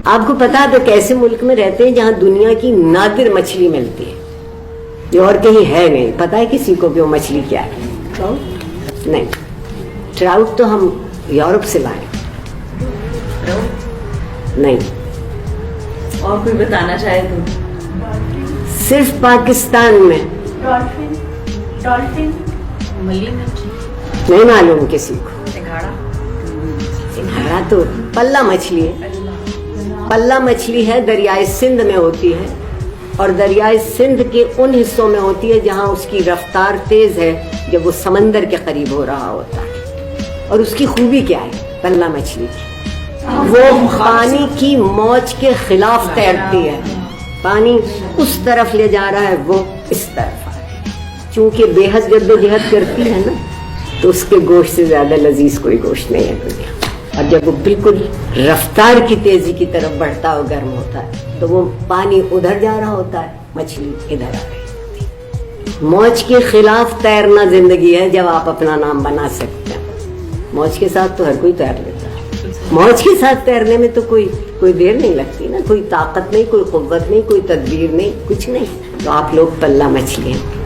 آپ کو پتا تو کیسے ملک میں رہتے ہیں جہاں دنیا کی نادر مچھلی ملتی ہے جو اور کہیں ہے نہیں. پتا ہے کسی کو کہ وہ مچھلی کیا ہے؟ نہیں. ٹراؤٹ تو ہم یورپ سے لائے نہیں. اور کوئی بتانا چاہے تو؟ صرف پاکستان میں ڈالفن نہیں معلوم کسی کو. سنگھاڑا تو پلہ مچھلی ہے. پلہ مچھلی ہے دریائے سندھ میں ہوتی ہے اور دریائے سندھ کے ان حصوں میں ہوتی ہے جہاں اس کی رفتار تیز ہے جب وہ سمندر کے قریب ہو رہا ہوتا ہے. اور اس کی خوبی کیا ہے پلہ مچھلی کی؟ وہ پانی کی موج کے خلاف تیرتی ہے. پانی اس طرف لے جا رہا ہے وہ اس طرف آ رہا ہے. چونکہ بے حد جدوجہد کرتی ہے نا تو اس کے گوشت سے زیادہ لذیذ کوئی گوشت نہیں ہے دنیا. اور جب وہ بالکل رفتار کی تیزی کی طرف بڑھتا اور گرم ہوتا ہے تو وہ پانی ادھر جا رہا ہوتا ہے مچھلی ادھر آ رہی ہوتی ہے. موج کے خلاف تیرنا زندگی ہے جب آپ اپنا نام بنا سکتے ہیں. موج کے ساتھ تو ہر کوئی تیر لیتا ہے. موج کے ساتھ تیرنے میں تو کوئی دیر نہیں لگتی نا. کوئی طاقت نہیں, کوئی قوت نہیں, کوئی تدبیر نہیں, کچھ نہیں. تو آپ لوگ پلہ مچھلی ہیں.